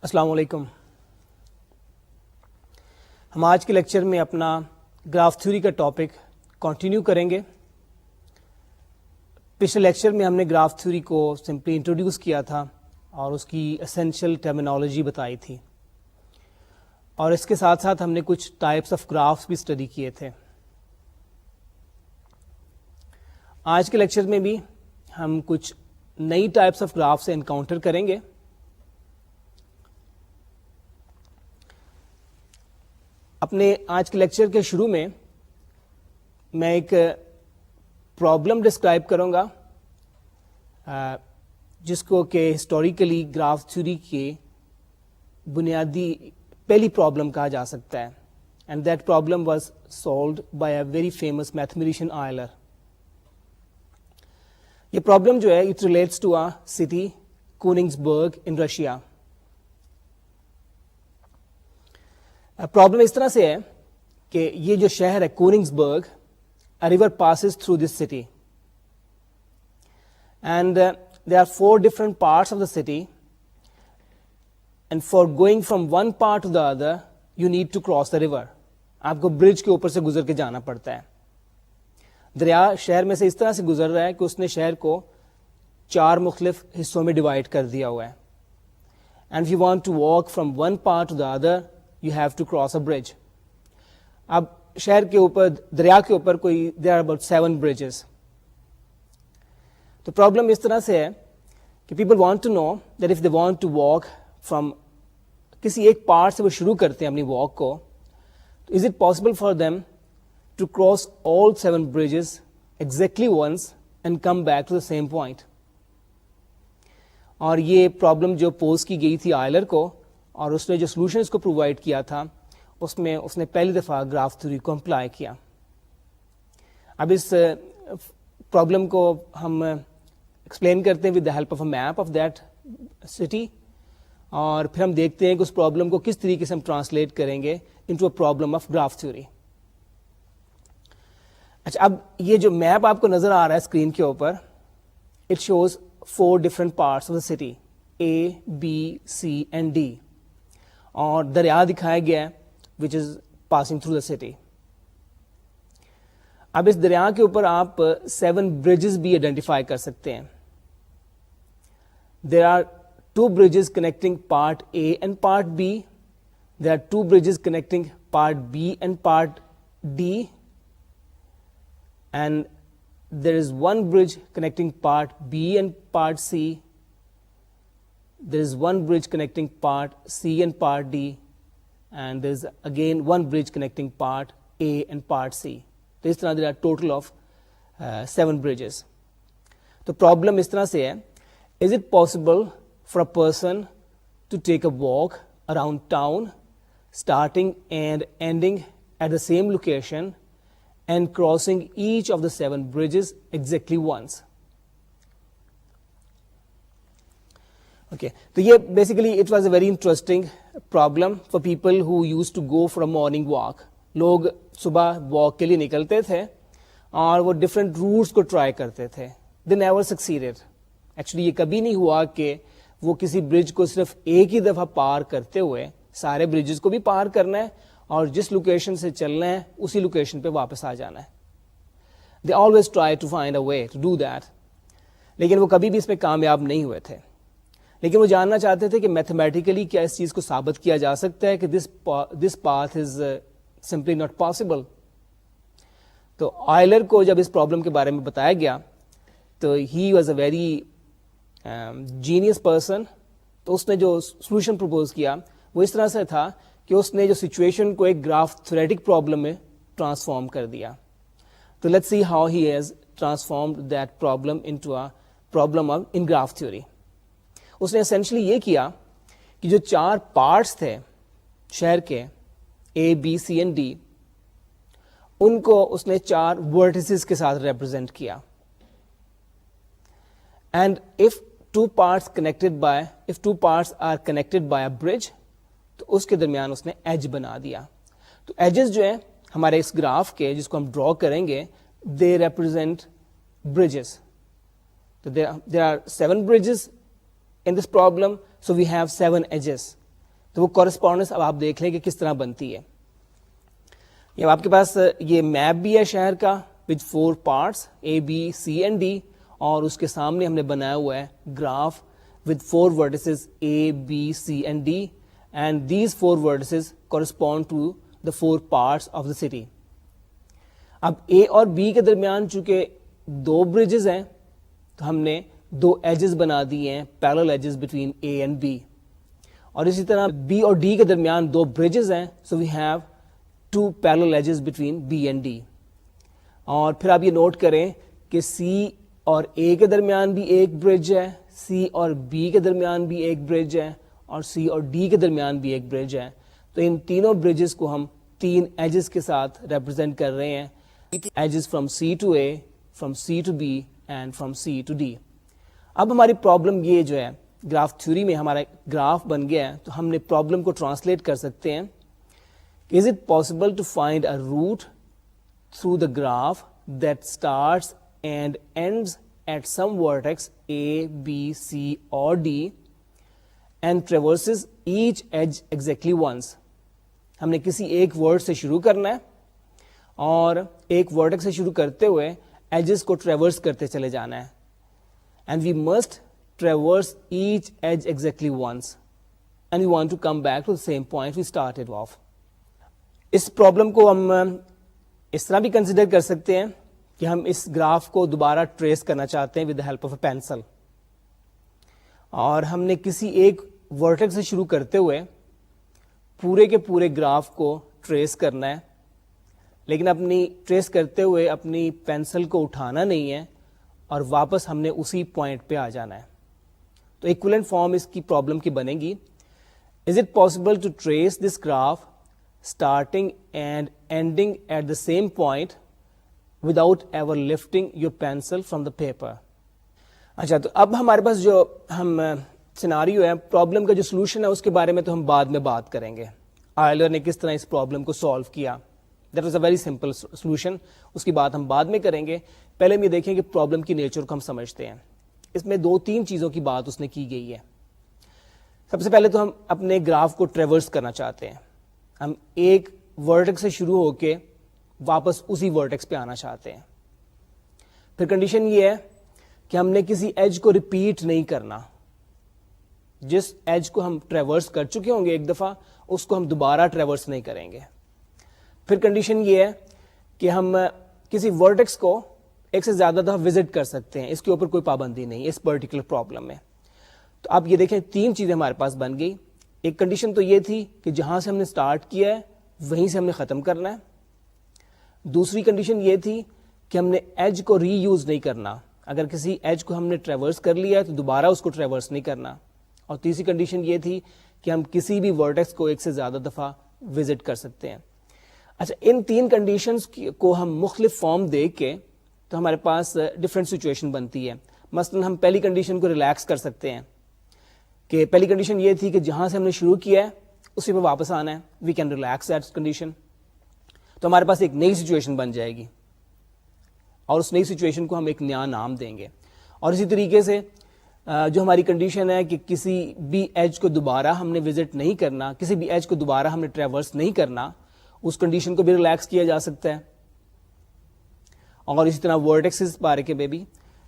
السلام علیکم. ہم آج کے لیکچر میں اپنا گراف تھیوری کا ٹاپک کنٹینیو کریں گے. پچھلے لیکچر میں ہم نے گراف تھیوری کو سمپلی انٹروڈیوس کیا تھا اور اس کی اسینشیل ٹرمینالوجی بتائی تھی, اور اس کے ساتھ ساتھ ہم نے کچھ ٹائپس آف گرافس بھی اسٹڈی کیے تھے. آج کے لیکچر میں بھی ہم کچھ نئی ٹائپس آف گراف سے انکاؤنٹر کریں گے. اپنے آج کے لیکچر کے شروع میں ایک پرابلم ڈسکرائب کروں گا جس کو کہ ہسٹوریکلی گراف تھیوری کی بنیادی پہلی پرابلم کہا جا سکتا ہے, and that problem was solved by a very famous mathematician Euler. یہ پرابلم جو ہے it relates to a city Konigsberg in Russia. Problem اس طرح سے ہے کہ یہ جو شہر ہے کوننگسبرگ, a river passes through this city and there are 4 different parts of the city, and for going from one part to the other you need to cross the river. آپ کو برج کے اوپر سے گزر کے جانا پڑتا ہے. دریا شہر میں سے اس طرح سے گزر رہا ہے کہ اس نے شہر کو 4 مختلف حصوں میں ڈیوائڈ کر دیا ہوا ہے, and if you want to walk from one part to the other you have to cross a bridge. اب شہر کے اوپر دریا کے اوپر کوئی there are about 7 bridges. تو پرابلم اس طرح سے ہے کہ people want to know that if they want to walk from کسی ایک پارٹ سے وہ شروع کرتے ہیں اپنی واک کو, is it possible for them to cross all 7 bridges exactly once and come back to the same point. اور یہ پرابلم جو پوز کی گئی تھی آئلر کو, اور اس نے جو سولوشن اس کو پرووائڈ کیا تھا اس میں اس نے پہلی دفعہ گراف تھیوری کو امپلائی کیا. اب اس پرابلم کو ہم ایکسپلین کرتے ہیں with the help of a map of that city, اور پھر ہم دیکھتے ہیں کہ اس پرابلم کو کس طریقے سے ہم ٹرانسلیٹ کریں گے into a problem of graph theory. اچھا, اب یہ جو میپ آپ کو نظر آ رہا ہے اسکرین کے اوپر, it shows 4 different parts of the city, A B C and D, اور دریا دکھایا گیا ہے which is passing through the city. اب اس دریا کے اوپر آپ 7 bridges بھی آئیڈینٹیفائی کر سکتے ہیں. There are 2 bridges connecting part A and part B. There are 2 bridges connecting part B and part D. And there is 1 bridge connecting part B and part C. There is 1 bridge connecting part C and part D. And there is again 1 bridge connecting part A and part C. تو اس طرح there are total of 7 bridges. تو problem اس طرح سے ہے, is it possible for a person to take a walk around town starting and ending at the same location and crossing each of the 7 bridges exactly once? Okay, تو یہ basically it was a very interesting problem for people who use to go for a morning walk. لوگ صبح walk کے لیے نکلتے تھے اور وہ ڈفرینٹ روٹس کو ٹرائی کرتے تھے. They never succeeded. ایکچولی یہ کبھی نہیں ہوا کہ وہ کسی برج کو صرف ایک ہی دفعہ پار کرتے ہوئے سارے برجز کو بھی پار کرنا ہے اور جس لوکیشن سے چلنا ہے اسی لوکیشن پہ واپس آ جانا ہے. They always try to find a way to do that, لیکن وہ کبھی بھی اس میں کامیاب نہیں ہوئے تھے. لیکن وہ جاننا چاہتے تھے کہ میتھمیٹیکلی کیا اس چیز کو ثابت کیا جا سکتا ہے کہ this path is simply not possible. تو آئلر کو جب اس پرابلم کے بارے میں بتایا گیا تو he was a very genius person. تو اس نے جو سولوشن پرپوز کیا وہ اس طرح سے تھا کہ اس نے جو سچویشن کو ایک گراف تھیوریٹک پرابلم میں ٹرانسفارم کر دیا. تو let's see how he has transformed that problem into a problem in graph theory. اس نے اسینشلی یہ کیا کہ جو 4 پارٹس تھے شہر کے اے بی سی اینڈ ڈی, ان کو اس نے 4 ورٹیسز کے ساتھ ریپرزینٹ کیا. And if 2 parts are connected by a bridge, تو اس کے درمیان اس نے ایج بنا دیا. تو ایجز جو ہیں ہمارے اس گراف کے جس کو ہم ڈرا کریں گے, they represent bridges. So there are 7 bridges in this problem, so we have 7 edges. تو وہ کورسپونڈنس اب آپ دیکھ لیں کہ کس طرح بنتی ہے. یہ آپ کے پاس یہ میپ بھی ہے شہر کا with 4 parts A, B, C and D, اور اس کے سامنے ہم نے بنایا ہوا ہے graph with 4 vertices A, B, C and D, and these 4 vertices correspond to the 4 parts of the city. اب A اور B کے درمیان چونکہ 2 bridges ہیں تو ہم نے 2 edges بنا دی ہیں, parallel edges between A and B. اور اسی طرح B اور D کے درمیان 2 bridges ہیں, so we have 2 parallel edges between B and D. اور پھر آپ یہ نوٹ کریں کہ C اور A کے درمیان بھی ایک برج ہے, C اور B کے درمیان بھی ایک برج ہے, اور C اور D کے درمیان بھی ایک برج ہے. تو ان تینوں برجز کو ہم 3 ایجز کے ساتھ ریپرزینٹ کر رہے ہیں, edges from C to A, from C to B and from C to D. اب ہماری پرابلم یہ جو ہے گراف تھیوری میں ہمارا گراف بن گیا ہے, تو ہم نے پرابلم کو ٹرانسلیٹ کر سکتے ہیں. Is it possible to find a route through the graph that starts and ends at some vertex A, B, C or D and traverses each edge exactly once? ہم نے کسی ایک ورڈ سے شروع کرنا ہے اور ایک ورٹیکس سے شروع کرتے ہوئے ایجز کو ٹریورس کرتے چلے جانا ہے. And we must traverse each edge exactly once. And we want to come back to the same point we started off. اس پرابلم کو ہم اس طرح بھی کنسیڈر کر سکتے ہیں کہ ہم اس گراف کو دوبارہ ٹریس کرنا چاہتے ہیں with the help of a pencil, اور ہم نے کسی ایک ورٹیکس سے شروع کرتے ہوئے پورے کے پورے گراف کو ٹریس کرنا ہے, لیکن اپنی ٹریس کرتے ہوئے اپنی پینسل کو اٹھانا نہیں ہے اور واپس ہم نے اسی پوائنٹ پہ آ جانا ہے. تو ایکویلنٹ فارم اس کی پرابلم کی بنے گی, is it possible to trace this graph starting and ending at the same point without ever lifting your pencil from the paper. اچھا, تو اب ہمارے پاس جو ہم سیناریو ہے, پرابلم کا جو سولوشن ہے اس کے بارے میں تو ہم بعد میں بات کریں گے. آئلر نے کس طرح اس پرابلم کو سالو کیا, that was a very simple solution, اس کی بات ہم بعد میں کریں گے. پہلے ہم یہ دیکھیں کہ پرابلم کی نیچر کو ہم سمجھتے ہیں. اس میں 2-3 چیزوں کی بات اس نے کی گئی ہے. سب سے پہلے تو ہم اپنے گراف کو ٹریورس کرنا چاہتے ہیں, ہم ایک ورٹیکس سے شروع ہو کے واپس اسی ورٹیکس پہ آنا چاہتے ہیں. پھر کنڈیشن یہ ہے کہ ہم نے کسی ایج کو ریپیٹ نہیں کرنا, جس ایج کو ہم ٹریورس کر چکے ہوں گے ایک دفعہ اس کو ہم دوبارہ ٹریورس نہیں کریں گے. پھر کنڈیشن یہ ہے کہ ہم کسی ورٹیکس کو ایک سے زیادہ دفعہ وزٹ کر سکتے ہیں, اس کے اوپر کوئی پابندی نہیں اس پرٹیکولر پرابلم میں. تو آپ یہ دیکھیں 3 چیزیں ہمارے پاس بن گئی. ایک کنڈیشن تو یہ تھی کہ جہاں سے ہم نے سٹارٹ کیا ہے وہیں سے ہم نے ختم کرنا ہے. دوسری کنڈیشن یہ تھی کہ ہم نے ایج کو ری یوز نہیں کرنا, اگر کسی ایج کو ہم نے ٹریورس کر لیا ہے تو دوبارہ اس کو ٹریورس نہیں کرنا. اور تیسری کنڈیشن یہ تھی کہ ہم کسی بھی ورٹیکس کو ایک سے زیادہ دفعہ وزٹ کر سکتے ہیں. اچھا, ان 3 کنڈیشنز کو ہم مختلف فارم دے کے تو ہمارے پاس ڈفرینٹ سچویشن بنتی ہے. مثلا ہم پہلی کنڈیشن کو ریلیکس کر سکتے ہیں کہ پہلی کنڈیشن یہ تھی کہ جہاں سے ہم نے شروع کیا ہے اسی پہ واپس آنا ہے, we can relax that condition. تو ہمارے پاس ایک نئی سچویشن بن جائے گی اور اس نئی سچویشن کو ہم ایک نیا نام دیں گے. اور اسی طریقے سے جو ہماری کنڈیشن ہے کہ کسی بھی ایج کو دوبارہ ہم نے وزٹ نہیں کرنا, کسی بھی ایج کو دوبارہ ہم نے ٹریورس نہیں کرنا, اس کنڈیشن کو بھی ریلیکس کیا جا سکتا ہے. اور اسی طرح ورٹیکسز بارے کے بھی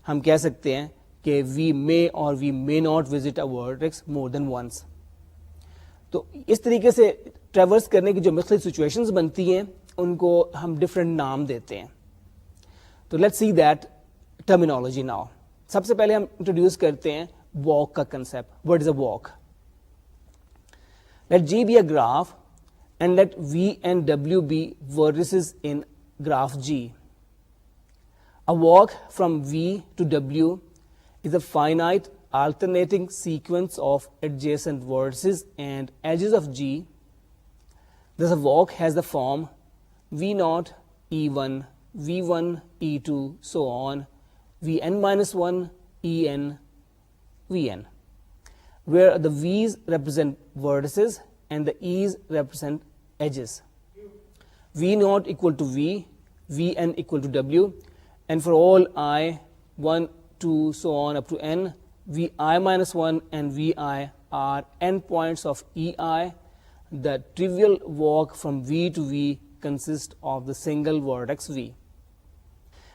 ہم کہہ سکتے ہیں کہ we may or we may not visit a vertex more than once. تو اس طریقے سے ٹریورس کرنے کی جو مختلف سچویشنز بنتی ہیں ان کو ہم ڈفرینٹ نام دیتے ہیں. تو let's see that terminology now. سب سے پہلے ہم انٹروڈیوس کرتے ہیں واک کا concept. What is a walk? Let G be a graph and let V and W be vertices in graph G. A walk from V to W is a finite alternating sequence of adjacent vertices and edges of G. Thus a walk has the form V0, E1, V1, E2, so on, Vn-1, En, Vn, where the V's represent vertices and the E's represent edges. V0 equal to V, Vn equal to W, and for all I, 1, 2, so on up to n, Vi-1 and Vi are endpoints of Ei the trivial walk from V to V consists of the single vertex V.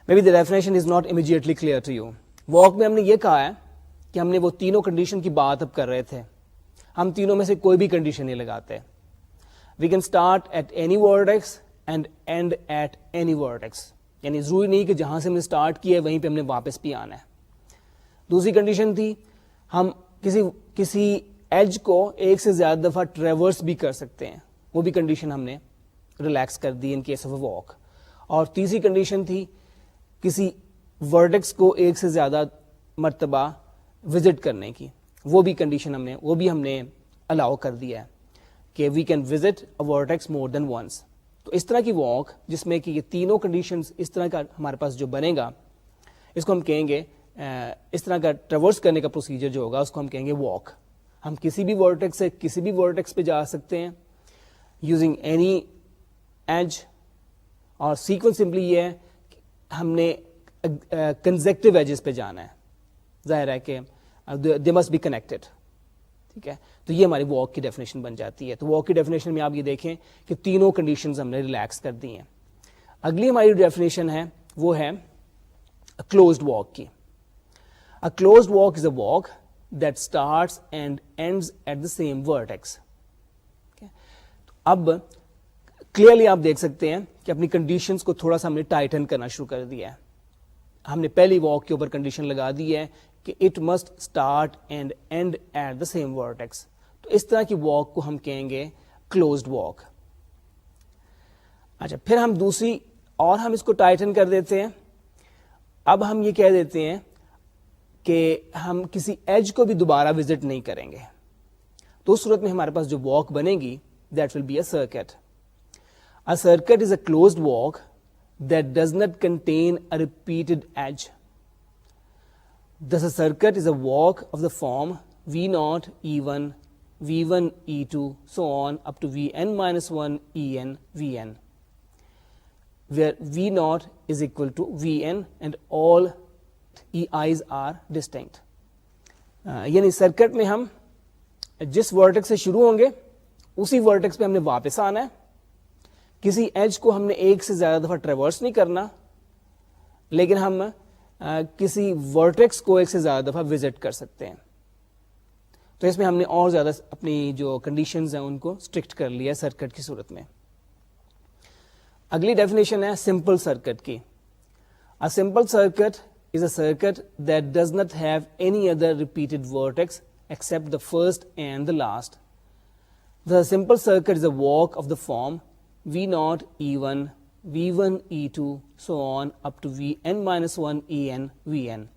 Maybe the definition is not immediately clear to you. Walk میں ہم نے یہ کہا ہے کہ ہم نے وہ تینوں کنڈیشن کی بات اب کر رہے تھے. ہم تینوں میں سے کوئی بھی کنڈیشن نہیں لگاتے. We can start at any vertex and end at any vertex. یعنی ضروری نہیں کہ جہاں سے ہم نے اسٹارٹ کیا ہے وہیں پہ ہم نے واپس بھی آنا ہے. دوسری کنڈیشن تھی ہم کسی ایج کو ایک سے زیادہ دفعہ ٹریورس بھی کر سکتے ہیں. وہ بھی کنڈیشن ہم نے ریلیکس کر دی in case of a walk. اور تیسری کنڈیشن تھی کسی ورٹیکس کو ایک سے زیادہ مرتبہ وزٹ کرنے کی. وہ بھی کنڈیشن وہ بھی ہم نے الاؤ کر دیا ہے کہ we can visit a vertex more than once. تو اس طرح کی واک جس میں کہ یہ تینوں کنڈیشنز اس طرح کا ہمارے پاس جو بنے گا اس کو ہم کہیں گے اس طرح کا ٹریورس کرنے کا پروسیجر جو ہوگا اس کو ہم کہیں گے واک. ہم کسی بھی ورٹیکس سے کسی بھی ورٹیکس پہ جا سکتے ہیں یوزنگ اینی ایج. اور سیکوینس سمپلی یہ ہے کہ ہم نے کنزیکٹو ایجز پہ جانا ہے. ظاہر ہے کہ دے مسٹ بی کنیکٹڈ. ٹھیک ہے, تو یہ ہماری واک کی ڈیفینیشن بن جاتی ہے. تو واک کی ڈیفینیشن میں آپ یہ دیکھیں کہ تینوں کنڈیشنز ہم نے ریلیکس کر دی ہیں. اگلی ہماری ڈیفینیشن ہے وہ ہے کلوزڈ واک کی. A closed walk is a walk that starts and ends at the same vertex. اب کلیئرلی آپ دیکھ سکتے ہیں کہ اپنی کنڈیشنز کو تھوڑا سا ہم نے ٹائٹن کرنا شروع کر دیا ہے. ہم نے پہلی واک کے اوپر کنڈیشن لگا دی ہے کہ it must start and end at the same vertex. تو اس طرح کی واک کو ہم کہیں گے کلوزڈ واک. اچھا, پھر ہم دوسری اور ہم اس کو ٹائٹن کر دیتے ہیں. اب ہم یہ کہہ دیتے ہیں کہ ہم کسی ایج کو بھی دوبارہ وزٹ نہیں کریں گے. تو اس صورت میں ہمارے پاس جو واک بنے گی that will be a circuit. A circuit is a closed walk that does not contain a repeated edge. Thus, a circuit is a walk of the form V0, E1, V1, E2, so on up to Vn minus 1, En, Vn, where V0 is equal to Vn and all EIs are distinct. یعنی circuit میں ہم جس vertex سے شروع ہوں گے اسی vertex پہ ہم نے واپس آنا ہے. کسی ایج کو ہم نے ایک سے زیادہ دفعہ ٹریورس نہیں کرنا, لیکن ہم کسی ورٹیکس کو ایک سے زیادہ دفعہ وزٹ کر سکتے ہیں. تو اس میں ہم نے اور زیادہ اپنی جو کنڈیشنز ہیں ان کو اسٹرکٹ کر لیا سرکٹ کی صورت میں. اگلی ڈیفینیشن ہے سمپل سرکٹ کی. A simple circuit is a circuit that does not have any other repeated vertex except the first and the last. The simple circuit is a walk of the form V0, E1, V1, E2, so on up to Vn minus 1, En, Vn,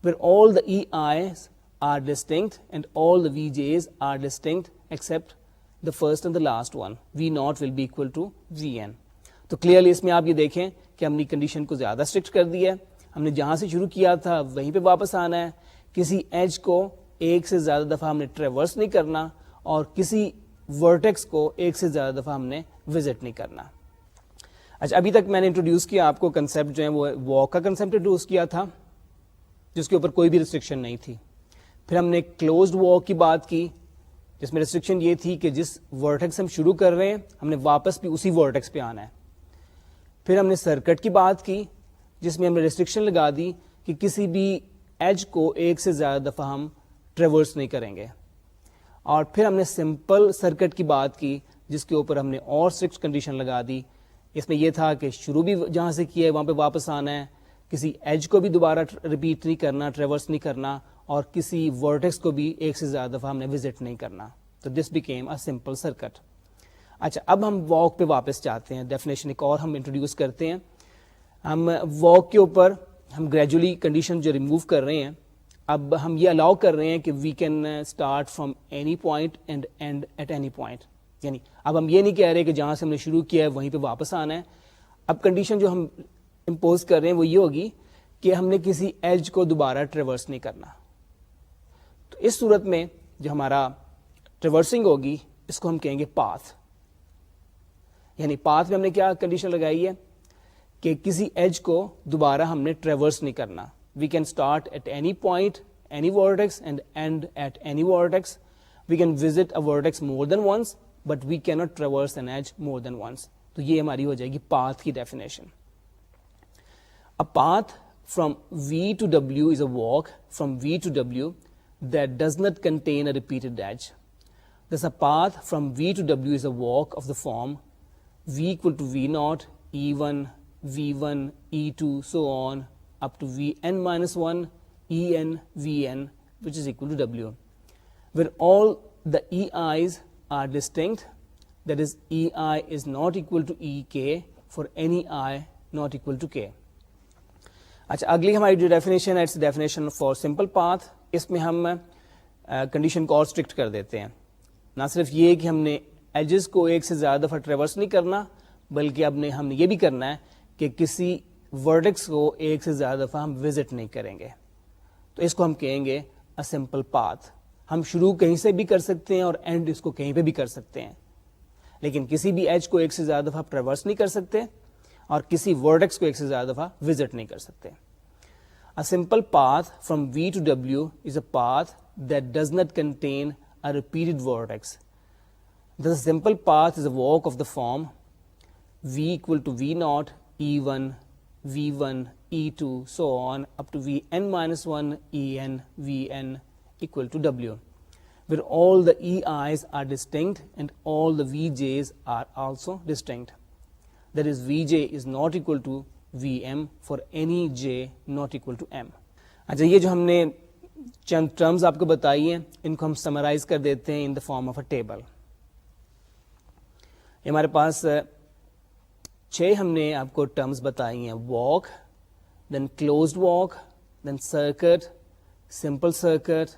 where all the EIs are distinct and all the Vjs are distinct except the first and the last one. V0 will be equal to Vn. تو clearly اس میں آپ یہ دیکھیں کہ ہم نے condition کو زیادہ اسٹرکٹ کر دی ہے. ہم نے جہاں سے شروع کیا تھا وہیں پہ واپس آنا ہے. کسی ایج کو ایک سے زیادہ دفعہ ہم نے ٹریورس نہیں کرنا اور کسی ورٹیکس کو ایک سے زیادہ دفعہ ہم نے وزٹ نہیں کرنا. اچھا, ابھی تک میں نے انٹروڈیوس کیا آپ کو کنسیپٹ جو ہے وہ واک کا کنسیپٹ انٹروڈیوس کیا تھا جس کے اوپر کوئی بھی ریسٹرکشن نہیں تھی. پھر ہم نے کلوزڈ واک کی بات کی جس میں ریسٹرکشن یہ تھی کہ جس ورٹیکس ہم شروع کر رہے ہیں ہم نے واپس بھی اسی ورٹیکس پہ آنا ہے. پھر ہم نے سرکٹ کی بات کی جس میں ہم نے ریسٹرکشن لگا دی کہ کسی بھی ایج کو ایک سے زیادہ دفعہ ہم ٹریورس نہیں کریں گے. اور پھر ہم نے سمپل سرکٹ کی بات کی جس کے اوپر ہم نے اور اسٹرکٹ کنڈیشن لگا دی. اس میں یہ تھا کہ شروع بھی جہاں سے کیا ہے وہاں پہ واپس آنا ہے, کسی ایج کو بھی دوبارہ ریپیٹ نہیں کرنا, ٹریورس نہیں کرنا, اور کسی ورٹیکس کو بھی ایک سے زیادہ دفعہ ہم نے وزٹ نہیں کرنا. تو this became a simple circuit. اچھا, اب ہم واک پہ واپس جاتے ہیں. ڈیفینیشن ایک اور ہم انٹروڈیوس کرتے ہیں. ہم واک کے اوپر ہم گریجولی کنڈیشن جو ریموو کر رہے ہیں, اب ہم یہ الاؤ کر رہے ہیں کہ we can start from any point and end at any point. یعنی اب ہم یہ نہیں کہہ رہے کہ جہاں سے ہم نے شروع کیا ہے وہیں پہ واپس آنا ہے. اب کنڈیشن جو ہم امپوز کر رہے ہیں وہ یہ ہوگی کہ ہم نے کسی ایج کو دوبارہ ٹریورس نہیں کرنا. تو اس صورت میں جو ہمارا ٹریورسنگ ہوگی اس کو ہم کہیں گے پاتھ. یعنی پاتھ میں ہم نے کیا کنڈیشن لگائی ہے کہ کسی ایج کو دوبارہ ہم نے ٹریورس نہیں کرنا. We can start at any point, any vertex and end at any vertex. We can visit a vertex more than once, but we cannot traverse an edge more than once. تو یہ ہماری ہو جائے گی path کی definition. A path from V to W is a walk from V to W that does not contain a repeated edge. Thus, a path from V to W is a walk of the form V equal to V naught, E1, V1, E2, so on, up to Vn minus 1, En, Vn, which is equal to W, where all the EIs are distinct, that is, EI is not equal to EK for any I not equal to K. اچھا اگلی ہماری جو definition ہے it's definition for simple path. اس میں ہم condition کو اور اسٹرکٹ کر دیتے ہیں. نہ صرف یہ کہ ہم نے ایجز کو ایک سے زیادہ دفعہ ٹریورس نہیں کرنا, بلکہ اب ہم نے یہ بھی کرنا ہے کہ کسی ورڈکس کو ایک سے زیادہ دفعہ ہم وزٹ نہیں کریں گے. تو اس کو ہم کہیں گے اے سمپل پاتھ. ہم شروع کہیں سے بھی کر سکتے ہیں اور اینڈ اس کو کہیں پہ بھی کر سکتے ہیں, لیکن کسی بھی ایج کو ایک سے زیادہ دفعہ ٹریورس نہیں کر سکتے اور کسی ورڈکس کو ایک سے زیادہ دفعہ وزٹ نہیں کر سکتے. A simple path from V to W is a path that does not contain a repeated vertex. The simple path is a walk of the form V equal to V naught, E1, V1, E2, so on, up to Vn minus 1, En, Vn equal to W, where all the EIs are distinct and all the Vjs are also distinct. That is, Vj is not equal to Vm for any j not equal to m. اچھا یہ جو ہم نے چند terms آپ کو بتائی ہیں ان کو ہم سمرائز کر دیتے ہیں in the form of a table. ہمارے پاس 6 ہم نے آپ کو ٹرمز بتائی ہیں: walk, then closed walk, then circuit, simple circuit,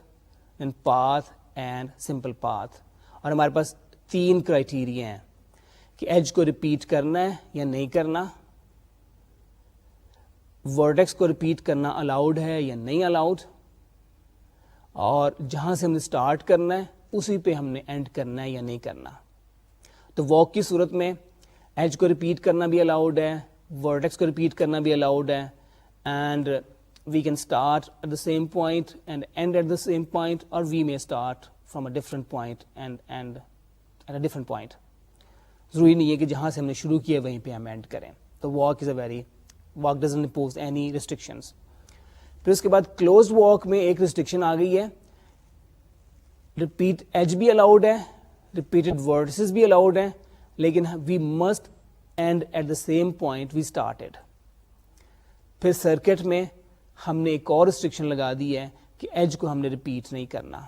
then path and simple path. اور ہمارے پاس 3 کرائٹیریا ہیں کہ ایج کو ریپیٹ کرنا ہے یا نہیں کرنا, ورٹیکس کو ریپیٹ کرنا الاؤڈ ہے یا نہیں الاؤڈ, اور جہاں سے ہم نے اسٹارٹ کرنا ہے اسی پہ ہم نے اینڈ کرنا ہے یا نہیں کرنا. تو واک کی صورت میں ایج کو ریپیٹ کرنا بھی الاؤڈ ہے, ورٹیکس کو ریپیٹ کرنا بھی الاؤڈ ہے, and we can start at the same point and end at the same point, اور we may start from a different point and end at a different point. ضروری نہیں ہے کہ جہاں سے ہم نے شروع کیا وہیں پہ ہم اینڈ کریں. تو walk is a very walk doesn't impose any restrictions. پھر اس کے بعد closed walk میں ایک restriction آ گئی ہے, repeat edge بھی allowed ہے, repeated vertices بھی allowed ہیں, لیکن we must end at the same point we started. پھر circuit میں ہم نے ایک اور restriction لگا دی ہے کہ edge کو ہم نے repeat نہیں کرنا,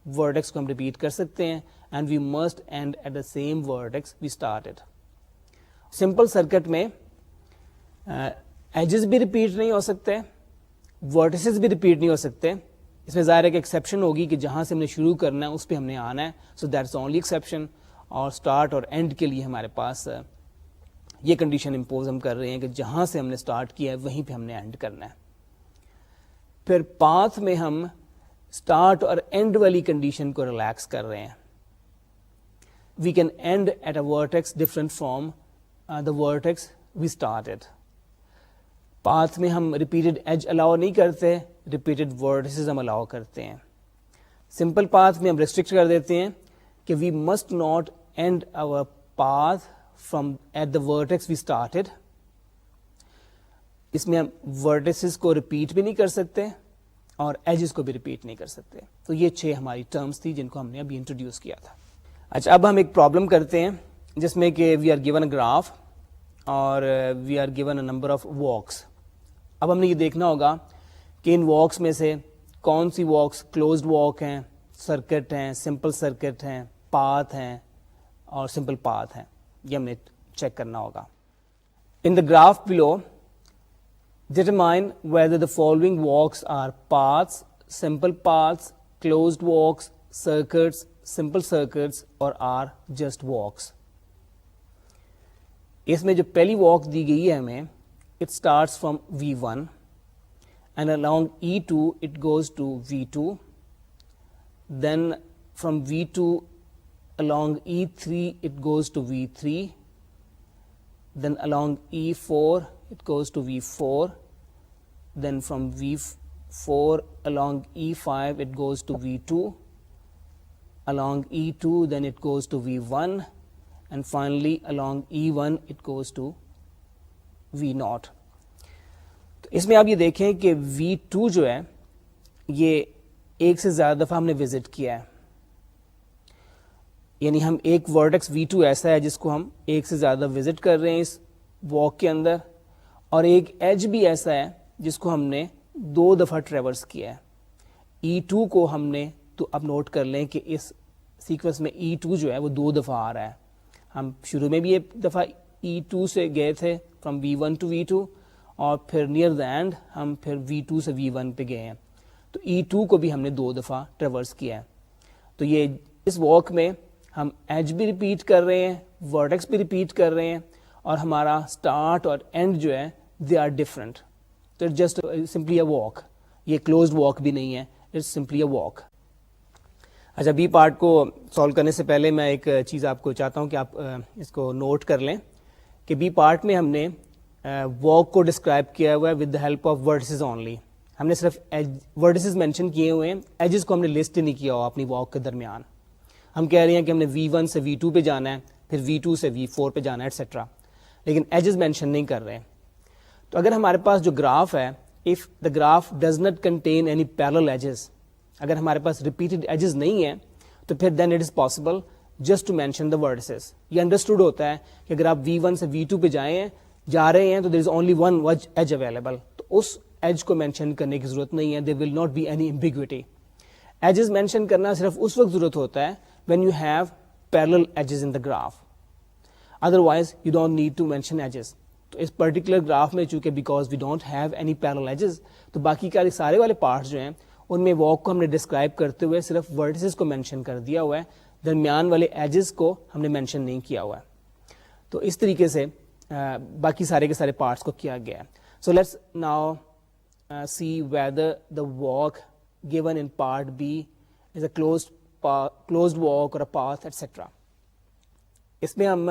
vertex کو ہم repeat کر سکتے ہیں and we must end at the same vertex we started. simple circuit میں ایجز بھی ریپیٹ نہیں ہو سکتے, ورٹیسز بھی ریپیٹ نہیں ہو سکتے. اس میں ظاہر ہے کہ ایکسیپشن ہوگی کہ جہاں سے ہم نے شروع کرنا ہے اس پہ ہم نے آنا ہے, سو دیٹس اونلی ایکسیپشن. اور اسٹارٹ اور اینڈ کے لیے ہمارے پاس یہ کنڈیشن امپوز ہم کر رہے ہیں کہ جہاں سے ہم نے اسٹارٹ کیا ہے وہیں پہ ہم نے اینڈ کرنا ہے. پھر پاتھ میں ہم اسٹارٹ اور اینڈ والی کنڈیشن کو ریلیکس کر رہے ہیں. We can end at a vertex different from the vertex we started. Path میں ہم ریپیٹڈ ایج الاؤ نہیں کرتے, ریپیٹڈ ورڈسز ہم الاؤ کرتے ہیں. سمپل پاتھ میں ہم ریسٹرکٹ کر دیتے ہیں کہ we must not end our path from at the vertex we started. اس میں ہم ورٹیسز کو ریپیٹ بھی نہیں کر سکتے اور ایجز کو بھی ریپیٹ نہیں کر سکتے. تو یہ 6 ہماری ٹرمز تھی جن کو ہم نے ابھی انٹروڈیوس کیا تھا. اچھا اب ہم ایک پرابلم کرتے ہیں جس میں کہ we are given a graph اور we are given a number of walks. اب ہم نے یہ دیکھنا ہوگا کہ ان واکس میں سے کون سی واکس کلوزڈ واک ہیں, سرکٹ ہیں, سمپل سرکٹ ہیں, پاتھ ہیں اور سمپل پاتھ ہیں. یہ ہم نے چیک کرنا ہوگا. In the graph below determine whether the following walks are paths, simple paths, closed walks, circuits, simple circuits or are just walks. اس میں جو پہلی واک دی گئی ہے ہمیں, it starts from V1 and along E2 it goes to V2, then from V2 along E3 it goes to V3, then along E4 it goes to V4, then from V4 along E5 it goes to V2, along E2 then it goes to V1, and finally along E1 it goes to V0. تو اس میں آپ یہ دیکھیں کہ V2 جو ہے یہ ایک سے زیادہ دفعہ ہم نے وزٹ کیا ہے, یعنی ہم ایک ورٹیکس V2 ایسا ہے جس کو ہم ایک سے زیادہ وزٹ کر رہے ہیں اس واک کے اندر, اور ایک ایج بھی ایسا ہے جس کو ہم نے 2 دفعہ ٹریورس کیا ہے. E2 کو ہم نے, تو اب نوٹ کر لیں کہ اس سیکوینس میں E2 جو ہے وہ 2 دفعہ آ رہا ہے. ہم شروع میں بھی ایک دفعہ E2 سے گئے تھے فرام V1 ٹو V2, اور پھر نیئر دا اینڈ ہم پھر V2 سے V1 پہ گئے ہیں. تو E2 کو بھی ہم نے 2 دفعہ ٹریورس کیا ہے. تو یہ اس واک میں ہم ایج بھی ریپیٹ کر رہے ہیں, ورٹیکس بھی ریپیٹ کر رہے ہیں, اور ہمارا اسٹارٹ اور اینڈ جو ہے دے آر ڈفرنٹ. تو it's just simply a walk, یہ کلوزڈ واک بھی نہیں ہے, اٹس سمپلی اے واک. اچھا, بی پارٹ کو سالو کرنے سے پہلے میں ایک چیز آپ کو چاہتا ہوں کہ آپ اس کو نوٹ کر لیں کہ بی پارٹ میں ہم نے واک کو ڈسکرائب کیا ہوا ہے with the help of vertices only. ہم نے صرف ورڈسز مینشن کیے ہوئے ہیں, ایجز کو ہم نے لسٹ نہیں کیا ہوا اپنی واک کے درمیان. ہم کہہ رہے ہیں کہ ہم نے V1 سے V2 پہ جانا ہے, پھر V2 سے V4 پہ جانا ہے ایٹسٹرا, لیکن ایجز مینشن نہیں کر رہے. تو اگر ہمارے پاس جو گراف ہے, if the graph does not contain any parallel edges, اگر ہمارے پاس ریپیٹڈ ایجز نہیں ہیں تو پھر then it is possible just to mention the vertices. یہ انڈرسٹوڈ ہوتا ہے کہ اگر آپ V1 سے V2 پہ جا رہے ہیں تو there is only one edge available, تو اس ایج کو مینشن کرنے کی ضرورت نہیں ہے. There will not be any ambiguity. Edges mention کرنا صرف اس وقت ضرورت ہوتا ہے when you have parallel edges in the graph, otherwise you don't need to mention edges. تو اس پرٹیکولر گراف میں چونکہ because we don't have any parallel edges, تو باقی کے سارے والے پارٹس جو ہیں ان میں واک کو ہم نے ڈسکرائب کرتے ہوئے صرف ورٹسز کو مینشن کر دیا ہوا ہے, درمیان والے ایجز کو ہم نے مینشن نہیں کیا ہوا ہے. تو اس طریقے سے باقی سارے کے سارے پارٹس کو کیا گیا ہے. So let's now see whether the walk given in part B is a closed walk or a path etc. اس میں ہم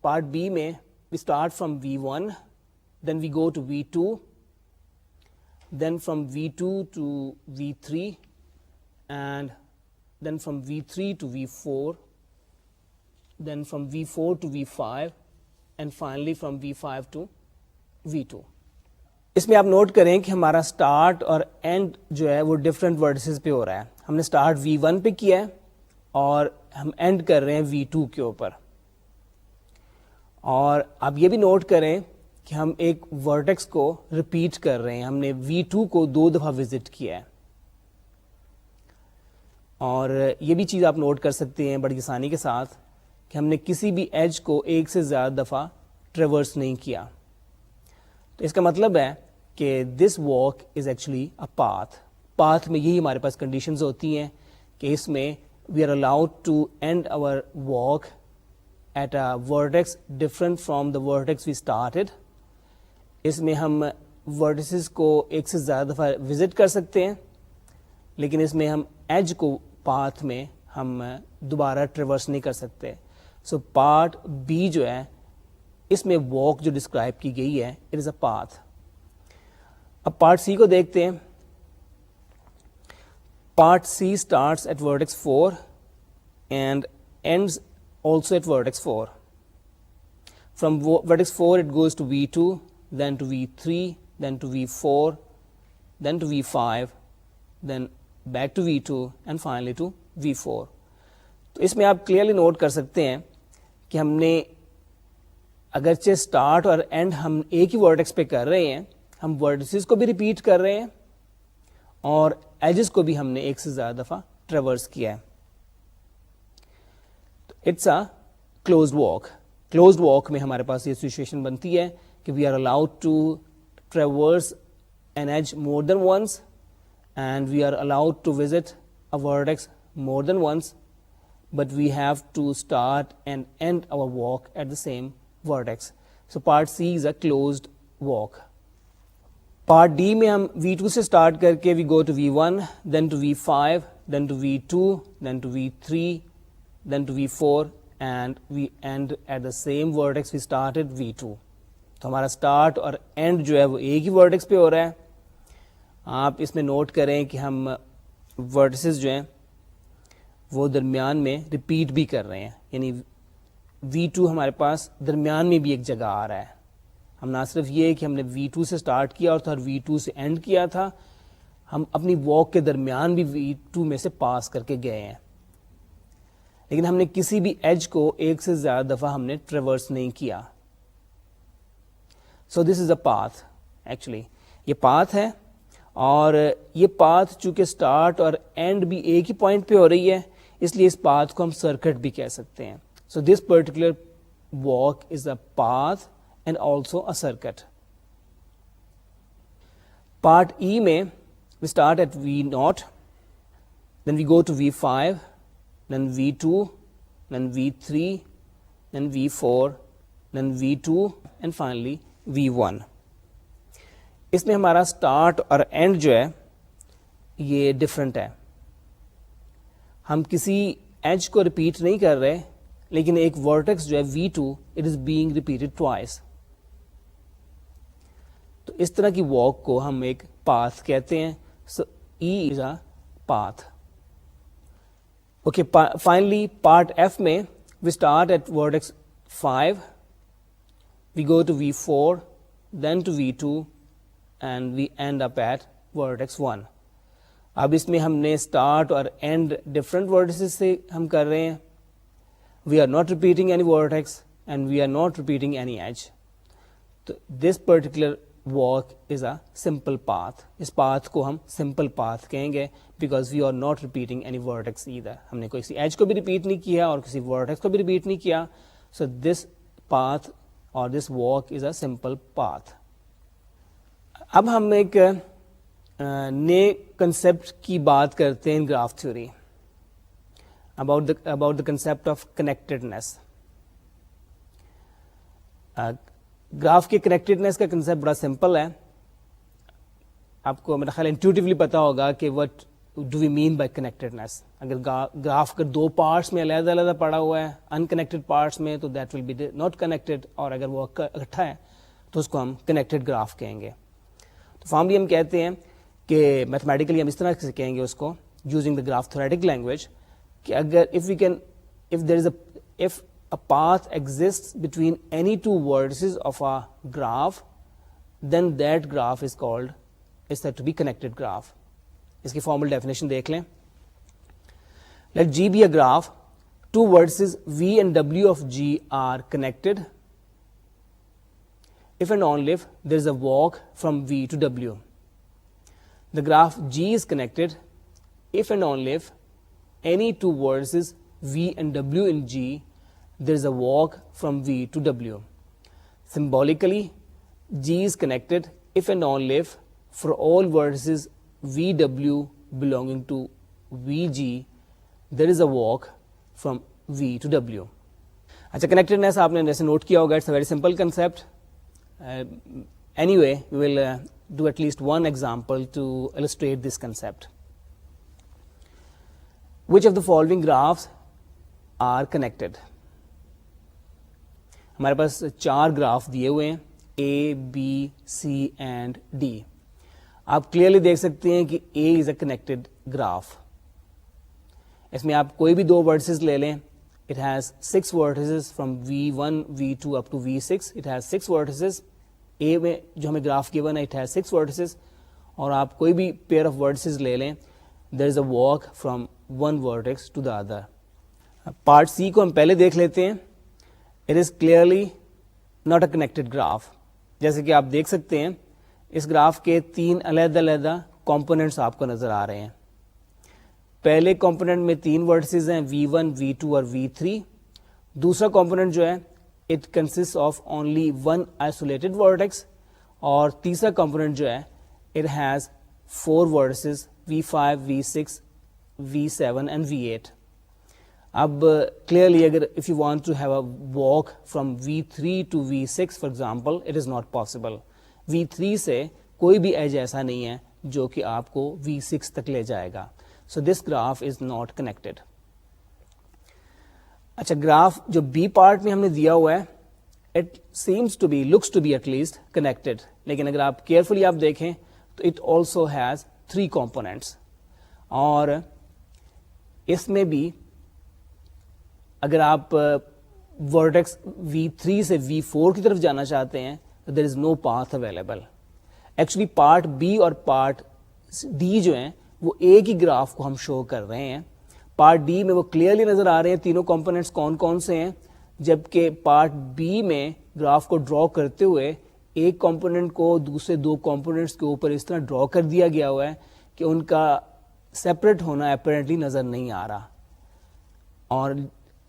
پارٹ بی میں we start from V1, then we go to V2, then from V2 to V3, and then from V3 to V4, then from V4 to V5, and finally from V5 to V2. اس میں آپ note کریں کہ ہمارا start اور end جو ہے وہ different ورڈسز پہ ہو رہا ہے. ہم نے اسٹارٹ V1 پہ کیا ہے اور ہم اینڈ کر رہے ہیں V2 کے اوپر. اور آپ یہ بھی نوٹ کریں کہ ہم ایک ورٹیکس کو ریپیٹ کر رہے ہیں. ہم نے V2 کو 2 دفعہ وزٹ کیا ہے. اور یہ بھی چیز آپ نوٹ کر سکتے ہیں بڑی آسانی کے ساتھ کہ ہم نے کسی بھی ایج کو ایک سے زیادہ دفعہ ٹریورس نہیں کیا. تو اس کا مطلب ہے کہ this walk is actually a path. Path میں یہی ہمارے پاس کنڈیشنز ہوتی ہیں کہ اس میں we are allowed to end our walk at a vertex different from the vertex we started. اس میں ہم ورٹیسز کو ایک سے زیادہ دفعہ وزٹ کر سکتے ہیں, لیکن اس میں ہم ایج کو پاتھ میں ہم دوبارہ ٹریورس نہیں کر سکتے. سو پارٹ بی جو ہے اس میں واک جو ڈسکرائب کی گئی ہے اٹ از اے پاتھ. اب پارٹ سی کو دیکھتے ہیں. Part C starts at vertex 4 and ends also at vertex 4. From vertex 4 it goes to V2, then to V3, then to V4, then to V5, then back to V2 and finally to V4. تو اس میں آپ clearly note کر سکتے ہیں کہ ہم نے اگرچہ اسٹارٹ اور اینڈ ہم ایک ہی ورٹیکس پہ کر رہے ہیں, ہم ورٹیسز کو بھی ریپیٹ کر رہے ہیں اور ایجز کو بھی ہم نے ایک سے زیادہ دفعہ ٹریورس کیا ہے. It's a closed walk. Closed walk میں ہمارے پاس یہ سچویشن بنتی ہے کہ we are allowed to traverse an edge more than once and we are allowed to visit a vertex more than once, but we have to start and end our walk at the same vertex. So part C is a closed walk. Part D میں ہم V2 سے start کر کے we go to V1, then to V5, then to V2, then to V3, then to V4 and we end at the same vertex we started V2. تو ہمارا start اور end جو ہے وہ ایک ہی ورٹیکس پہ ہو رہا ہے. آپ اس میں نوٹ کریں کہ ہم ورٹیسز جو ہیں وہ درمیان میں ریپیٹ بھی کر رہے ہیں, یعنی V2 ہمارے پاس درمیان میں بھی ایک جگہ آ رہا ہے. ہم نہ صرف یہ کہ ہم نے V2 سے اسٹارٹ کیا اور V2 سے اینڈ کیا تھا, ہم اپنی واک کے درمیان بھی V2 میں سے پاس کر کے گئے ہیں, لیکن ہم نے کسی بھی ایج کو ایک سے زیادہ دفعہ ہم نے ٹریورس نہیں کیا. سو دس از اے پاتھ. ایکچولی یہ پاتھ ہے, اور یہ پاتھ چونکہ اسٹارٹ اور اینڈ بھی ایک ہی پوائنٹ پہ ہو رہی ہے, اس لیے اس پاتھ کو ہم سرکٹ بھی کہہ سکتے ہیں. So this particular walk is a path and also a circuit. Part E میں we start at V0, then we go to V5, then V2, then V3, then V4, then V2, and finally V1. اس میں ہمارا start اور end جو ہے یہ different ہے. ہم کسی ایج کو ریپیٹ نہیں کر رہے, لیکن ایک ورٹیکس جو ہے V2 it is being repeated twice. تو اس طرح کی واک کو ہم ایک پاتھ کہتے ہیں. So E is a path. Okay, finally part F میں we start at vertex 5, we go to V4, then to V2, and we end up at vertex 1. اب اس میں ہم نے start اور end different vertices سے ہم کر رہے ہیں. We are not repeating any vertex and we are not repeating any edge. So this particular walk is a simple path. Us path کو ہم simple path کہیں گے because we are not repeating any vertex either. ہم نے کوئی age کو بھی repeat نہیں کیا اور کسی vertex کو بھی ریپیٹ نہیں کیا. So this path or this walk is a simple path. اب ہم ایک نئے کنسپٹ کی بات کرتے ہیں graph theory, about the concept of connectedness. Graph کے کنیکٹڈنس کا کنسپٹ بڑا سمپل ہے. آپ کو میرا خیال انٹیوٹیولی پتا ہوگا کہ what do we mean by connectedness. اگر گراف کا دو پارٹس میں علیحدہ علیحدہ پڑا ہوا ہے انکنیکٹڈ پارٹس میں تو that will be not connected, اور اگر وہ اکٹھا ہے تو اس کو ہم کنیکٹڈ گراف کہیں گے. تو فارملی ہم کہتے ہیں کہ میتھمیٹیکلی ہم اس طرح سے کہیں گے اس کو یوزنگ دا گراف تھیوریٹک لینگویج کہ اگر if a path exists between any two vertices of a graph, then that graph is said to be connected graph. اس کی فارمل ڈیفینیشن دیکھ لیں. Let G be a graph. Two vertices V and W of G are connected. If and only if there is a walk from V to W. The graph G is connected if and only if any two vertices V and W in G there is a walk from V to W. Symbolically, G is connected if and only if for all vertices VW belonging to VG there is a walk from V to W. اچھا, connectedness آپ نے جیسے note کیا ہوگا, it's a very simple concept. Anyway we will do at least one example to illustrate this concept. Which of the following graphs are connected? ہمارے پاس 4 graph دیے ہوئے ہیں A, B, C and D. آپ clearly دیکھ سکتے ہیں کہ A is a connected graph. اس میں آپ کوئی بھی 2 vertices لے لیں. It has 6 vertices from V1, V2 up to V6. It has 6 vertices. A میں جو ہمیں گراف given ہے it has 6 vertices. اور آپ کوئی بھی pair of vertices لے لیں, there is a walk from one vertex to the other. Part C کو ہم پہلے دیکھ لیتے ہیں. It is clearly not a connected graph. جیسے کہ آپ دیکھ سکتے ہیں اس گراف کے 3 علیحدہ علیحدہ کمپوننٹس آپ کو نظر آ رہے ہیں. پہلے کمپوننٹ میں 3 ورٹسز ہیں V1, V2 اور V3. دوسرا کمپوننٹ جو ہے it consists of only one isolated vertex. اور تیسرا کمپوننٹ جو ہے it has 4 vertices V5, V6, V7 and V8. اب کلیئرلی اگر if you want to have a walk from V3 to V6 for example, it is not possible. V3 سے کوئی بھی age ایسا نہیں ہے جو کہ آپ کو V6 تک لے جائے گا. So this graph is not connected. اچھا, گراف جو B پارٹ میں ہم نے دیا ہوا ہے it seems to be, looks to be at least connected. لیکن اگر آپ کیئرفلی آپ دیکھیں تو it also has 3 components. اور اس میں بھی اگر آپ ورٹیکس V3 سے V4 کی طرف جانا چاہتے ہیں تو there is no path available. Actually part B اور پارٹ ڈی جو ہیں وہ ایک ہی گراف کو ہم شو کر رہے ہیں. پارٹ ڈی میں وہ کلیئرلی نظر آ رہے ہیں تینوں کمپوننٹس کون کون سے ہیں, جبکہ پارٹ بی میں گراف کو ڈرا کرتے ہوئے ایک کمپوننٹ کو دوسرے دو کمپوننٹس کے اوپر اس طرح ڈرا کر دیا گیا ہوا ہے کہ ان کا سیپریٹ ہونا اپیرنٹلی نظر نہیں آ رہا. اور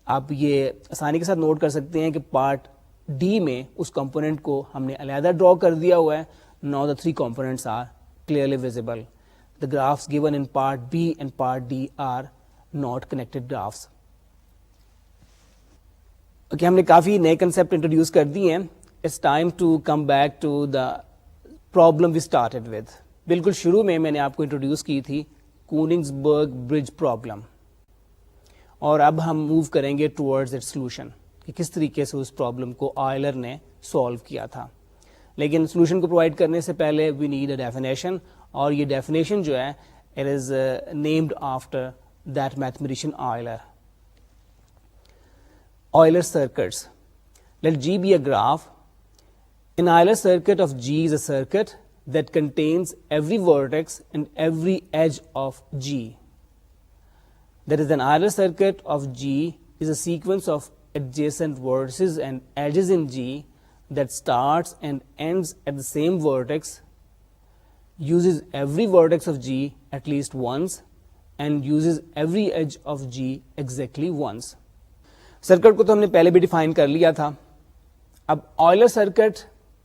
آپ یہ آسانی کے ساتھ نوٹ کر سکتے ہیں کہ پارٹ ڈی میں اس کمپوننٹ کو ہم نے علیحدہ ڈرا کر دیا ہوا ہے. Now the three components are clearly visible. The graphs given in part B and part D are not connected graphs. Okay, ہم نے کافی نئے کنسپٹ انٹروڈیوس کر دی ہیں. It's time to come back to the problem we started with. بالکل شروع میں نے آپ کو انٹروڈیوس کی تھی کوننگسبرگ برج پرابلم, اور اب ہم موو کریں گے ٹورڈز اٹس سولوشن کہ کس طریقے سے اس پرابلم کو آئلر نے سالو کیا تھا. لیکن سولوشن کو پرووائڈ کرنے سے پہلے وی نیڈ اے ڈیفینیشن, اور یہ ڈیفینیشن جو ہے it is named after that mathematician Euler. Euler circuits. Let G be a graph. An Euler circuit of G is a circuit that contains every vertex and every edge of G. That is, an Euler circuit of G is a sequence of adjacent vertices and edges in G that starts and ends at the same vertex, uses every vertex of G at least once, and uses every edge of G exactly once. Circuit کو تو ہم نے پہلے بھی define کر لیا تھا. اب آئلر سرکٹ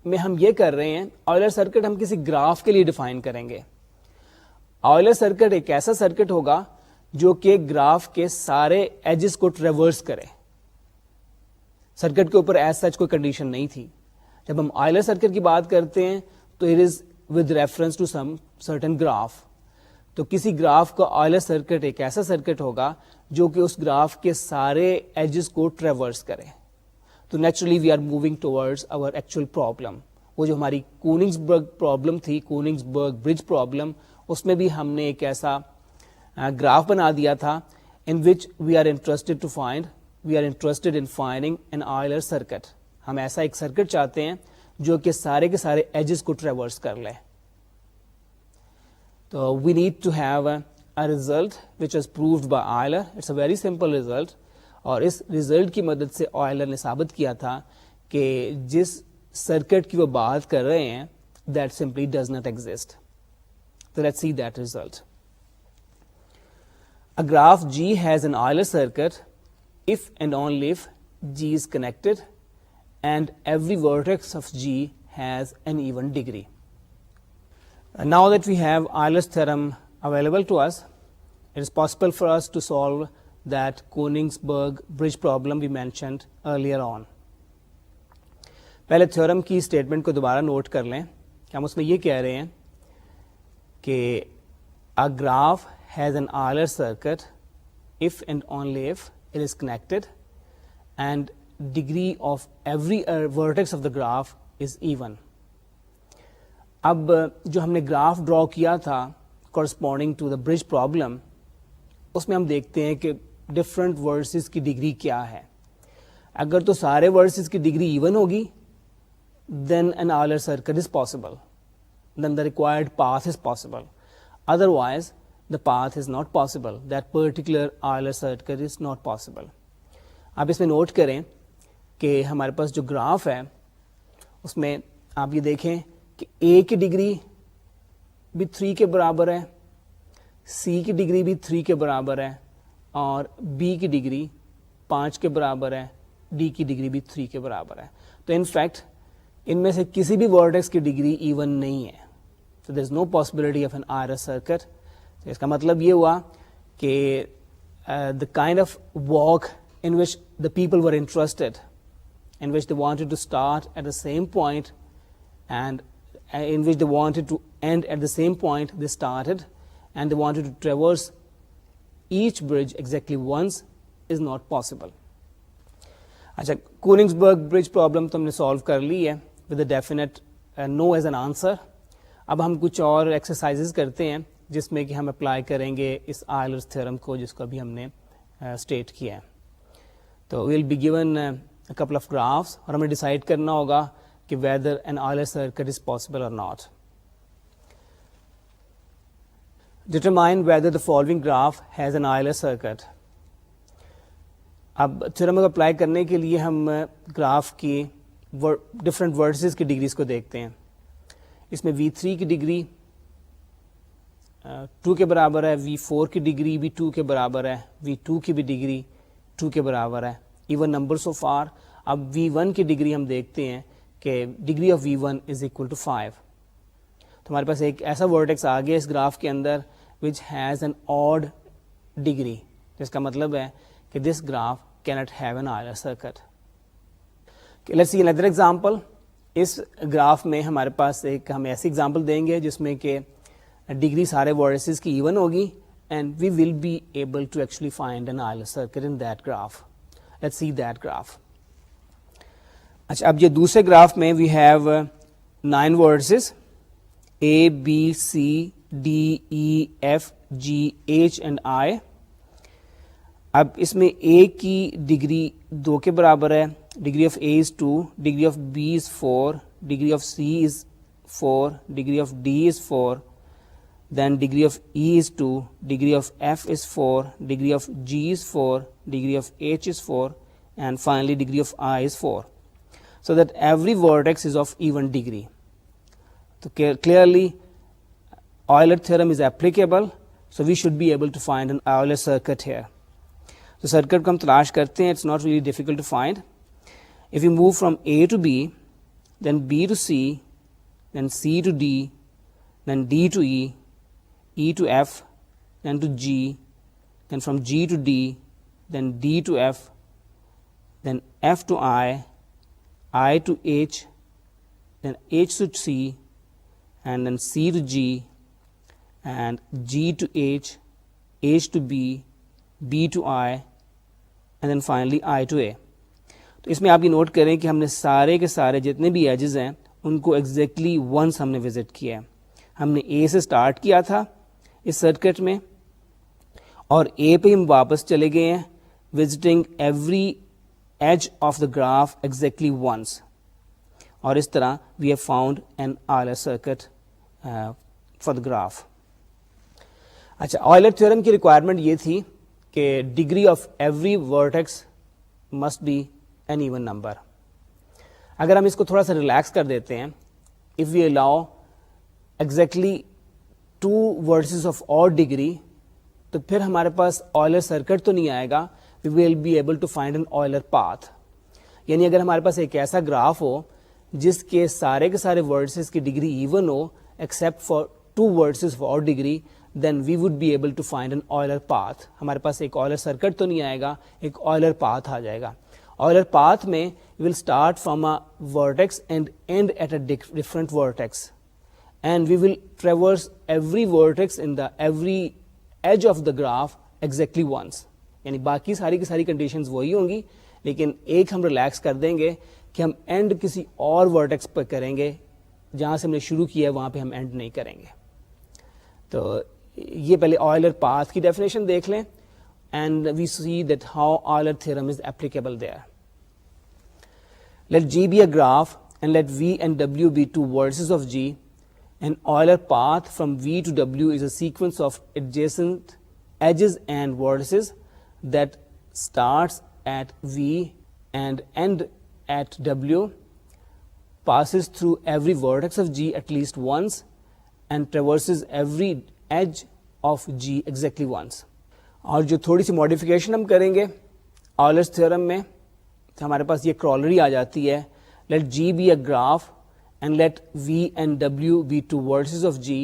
میں ہم یہ کر رہے ہیں, آئلر سرکٹ ہم کسی گراف کے لیے ڈیفائن کریں گے. آئلر سرکٹ ایک ایسا سرکٹ ہوگا جو کہ گراف کے سارے ایجز کو ٹریورس کرے. سرکٹ کے اوپر ایز سچ کوئی کنڈیشن نہیں تھی. جب ہم آئلر سرکٹ کی بات کرتے ہیں تو it is with reference to some certain graph. تو کسی گراف کا آئلر سرکٹ ایک ایسا سرکٹ ہوگا جو کہ اس گراف کے سارے ایجز کو ٹریورس کرے. تو naturally we are moving towards our actual problem. وہ جو ہماری کوننگسبرگ پرابلم تھی, کوننگسبرگ برج پرابلم, اس میں بھی ہم نے ایک ایسا گراف بنا دیا تھا in which we are interested in finding an Euler circuit. ہم ایسا ایک سرکٹ چاہتے ہیں جو کہ سارے کے سارے ایجز کو ٹریورس کر لے. تو we need to have a result which was proved by Euler. It's a very simple result, اور اس ریزلٹ کی مدد سے آئلر نے ثابت کیا تھا کہ جس سرکٹ کی وہ بات کر رہے ہیں that simply does not exist. So let's see that result. A graph G has an Euler circuit if and only if G is connected and every vertex of G has an even degree. Now that we have Euler's theorem available to us, it is possible for us to solve that Konigsberg bridge problem we mentioned earlier on. پہلے theorem کی statement کو دوبارہ note کر لیں کہ ہم اس میں یہ کہہ رہے ہیں کہ a graph has an Euler circuit if and only if it is connected and degree of every vertex of the graph is even. اب جو ہم نے گراف ڈرا کیا تھا corresponding to the bridge problem, اس میں ہم دیکھتے ہیں کہ ڈفرنٹ ورسز کی ڈگری کیا ہے. اگر تو سارے ورسز کی ڈگری ایون ہوگی then an Euler circuit is possible, then the required path is possible. Otherwise the path is not possible, that particular Euler circuit is not possible. آپ اس میں نوٹ کریں کہ ہمارے پاس جو گراف ہے اس میں آپ یہ دیکھیں کہ A کی ڈگری بھی 3 کے برابر ہے, C کی ڈگری بھی 3 کے برابر ہے, اور B کی ڈگری 5 کے برابر ہے, D کی ڈگری بھی 3 کے برابر ہے. تو ان فیکٹ ان میں سے کسی بھی ورٹیکس کی ڈگری ایون نہیں ہے. So there is no possibility of an Euler circuit. تو اس کا مطلب یہ ہوا کہ the kind of walk in which the people were interested, in which they wanted to start at the same point and in which they wanted to end at the same point they started, and they wanted to traverse each bridge exactly once, is not possible. اچھا, کوننگسبرگ برج problem تو ہم نے solve کر لی ہے with a definite no as an answer. اب ہم کچھ اور ایکسرسائزز کرتے ہیں جس میں کہ ہم اپلائی کریں گے اس آئلرز تھیورم کو جس کو ابھی ہم نے اسٹیٹ کیا ہے. تو we'll be given couple of graphs اور ہمیں ڈیسائڈ کرنا ہوگا کہ whether an Euler circuit is possible or not. Determine whether the following graph has an Euler circuit. اب تھیورم کو اپلائی کرنے کے لیے ہم گراف کی ڈفرینٹ ورڈسز کی ڈگریز کو دیکھتے ہیں. اس میں V3 کی ڈگری 2 کے برابر ہے, V4 کی ڈگری بھی 2 کے برابر ہے, V2 کی بھی ڈگری 2 کے برابر ہے. Even number so far. اب V1 کی ڈگری ہم دیکھتے ہیں کہ degree of V1 is equal to 5. تو ہمارے پاس ایک ایسا ورٹیکس آ گیا اس گراف کے اندر which has an odd degree, جس کا مطلب ہے کہ this graph cannot have an Euler circuit. Okay, let's see another example. اس گراف میں ہمارے پاس ہم ایسی ایگزامپل دیں گے جس میں کہ ڈگری سارے ورڈسز کی ایون ہوگی and we will be able to actually find an Euler circuit in that graph. Let's see that graph. اچھا, اب یہ دوسرے گراف میں we have 9 vertices A, B, C, D, E, F, G, H and I. اب اس میں A کی degree 2 کے برابر ہے, degree of A is 2, degree of B is 4, degree of C is 4, degree of D is 4, then degree of E is 2, degree of F is 4, degree of G is 4, degree of H is 4, and finally degree of I is 4. So that every vertex is of even degree. So clearly Euler theorem is applicable, so we should be able to find an Euler circuit here. So circuit کو ہم تلاش کرتے ہیں, it's not really difficult to find. If we move from A to B, then B to C, then C to D, then D to E, E to F, then to G, then from G to D, then D to F, then F to I to H, then H to C, and then C to G, and G to H, H to B, B to I, and then finally I to A. تو اس میں آپ یہ note کریں کہ ہم نے سارے کے سارے جتنے بھی ایجز ہیں ان کو ایگزیکٹلی ونس ہم نے وزٹ کیا ہے. ہم نے اے سے سٹارٹ کیا تھا اس سرکٹ میں, اور اے پہ ہم واپس چلے گئے ہیں visiting every edge of the graph exactly once, اور اس طرح we have found an Euler circuit for the graph. اچھا, آئلر تھیورم کی ریکوائرمنٹ یہ تھی کہ degree of every vertex must be an even number. اگر ہم اس کو تھوڑا سا ریلیکس کر دیتے ہیں, if we allow exactly 2 vertices of odd degree, تو پھر ہمارے پاس آئلر سرکٹ تو نہیں آئے گا, we will be able to find an Euler path. یعنی اگر ہمارے پاس ایک ایسا گراف ہو جس کے سارے vertices کی degree even who except for 2 vertices of odd degree, then we would be able to find an Euler path. ہمارے پاس ایک Euler circuit تو نہیں آئے گا, ایک Euler path آ جائے گا. Euler path میں we will start from a vertex and end at a different vertex, and we will traverse every vertex in the every edge of the graph exactly once. یعنی باقی ساری کی ساری conditions وہی ہوں گی, لیکن ایک ہم ریلیکس کر دیں گے کہ ہم اینڈ کسی اور ورٹیکس پہ کریں گے, جہاں سے ہم نے شروع کیا ہے وہاں پہ ہم اینڈ نہیں کریں گے. تو یہ پہلے آئلر پاتھ کی ڈیفینیشن دیکھ لیں, and we see that how Euler theorem is applicable there. Let G be a graph and let V and W be 2 vertices of G. An Euler path from V to W is a sequence of adjacent edges and vertices that starts at V and ends at W, passes through every vertex of G at least once, and traverses every edge of G exactly once. اور جو تھوڑی سی modification ہم کریں گے Euler's theorem میں, تو ہمارے پاس یہ کرولری آ جاتی ہے, let G be a graph and let V and W be 2 vertices of G,